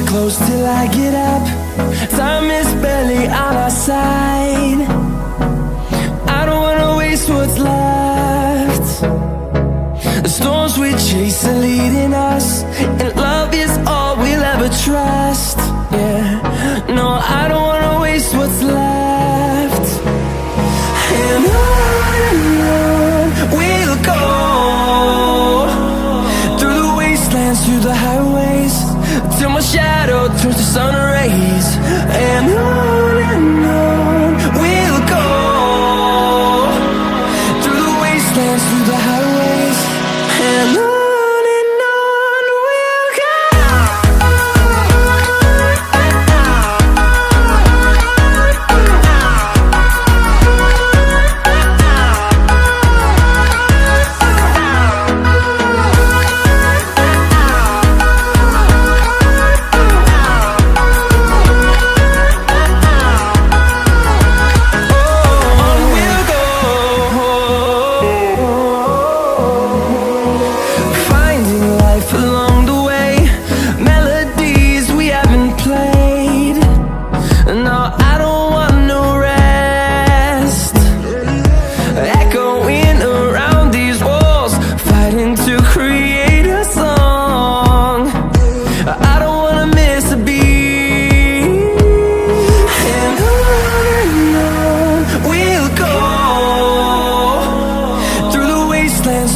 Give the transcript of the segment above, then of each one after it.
close till I get up. Time is barely on our side. I don't wanna waste what's left. The storms we chase are leading us, and love is all we'll ever trust. Yeah, no, I don't wanna waste what's left. And on we'll go, through the wastelands, through the highways, till my shadow turns to sun rays. And on we'll go, through the wastelands, through the highways, and on we'll go.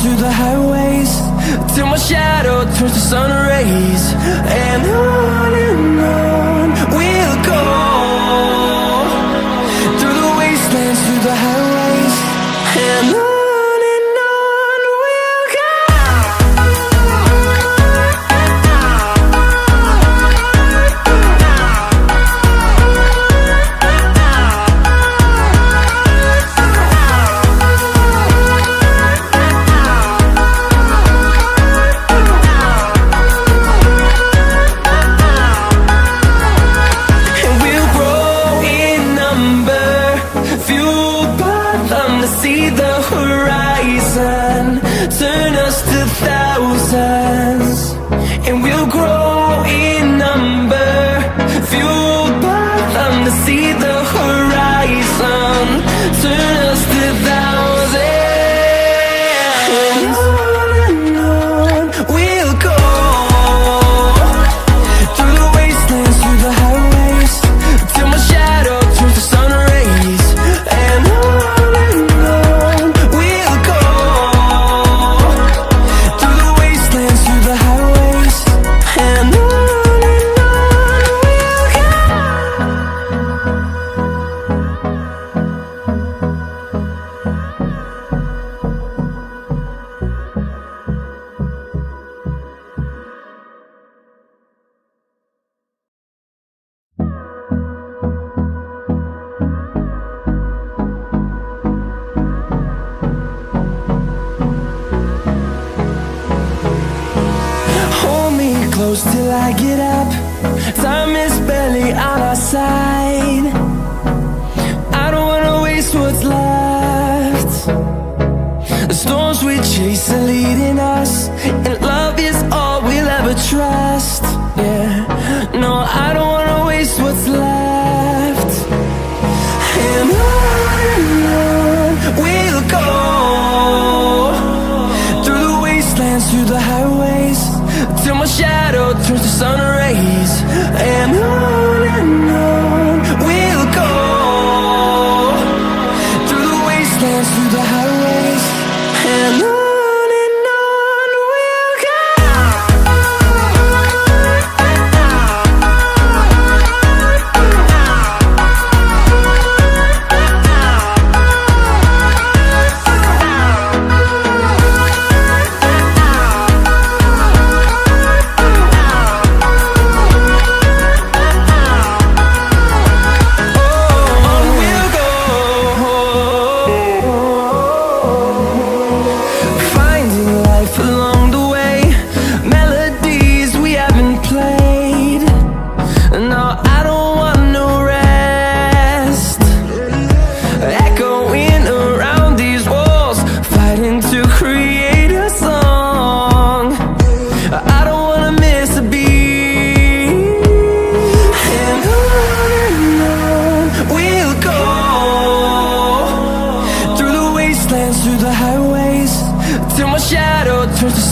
Through the highways, till my shadow turns to sun rays. And on we'll go, through the wastelands, through the highways, and on we'll go. See the horizon, turn us to thousands, and we'll grow in number, fueled by them. To see the horizon, turn us to thousands, and on we'll go, through the wastelands, through the highways, till my shadow turns to sun rays. And close till I get up. Time is barely on our side. I don't wanna waste what's left. The storms we chase are leading us, and love is all we'll ever trust. Yeah, no, I don't wanna waste what's left. And on we'll go, through the wastelands, through the highways, till my shadow turns to sun rays. And on we'll go, through the wastelands, through the highways, and on we'll go.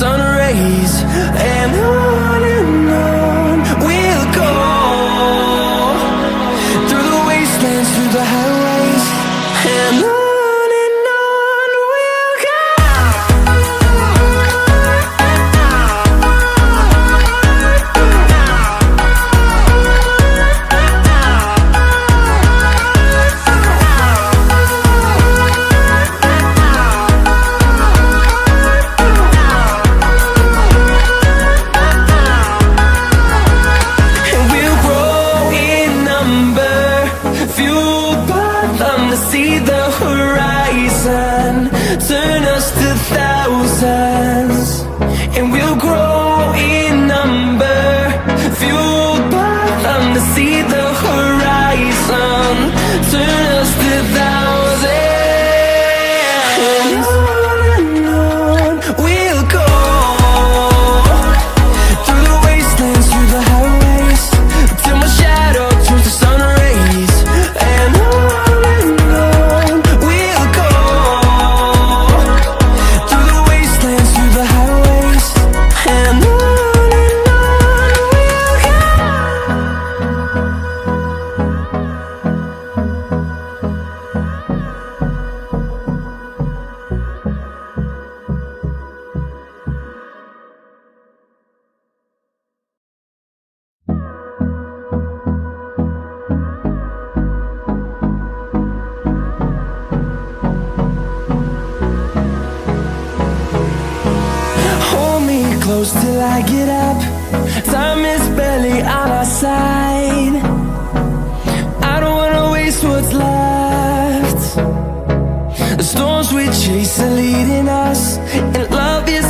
sun rays. And on we'll go, through the wastelands, through the highways, and on we'll go. See the horizon, turn us to thousands, and we'll grow in number, fueled by them to see the horizon, turn us to thousands. And on we'll go, through the wastelands, through the highways, till my shadow turns to sun rays. And on close till I get up. Time is barely on our side. I don't wanna waste what's left. The storms we chase are leading us, and love is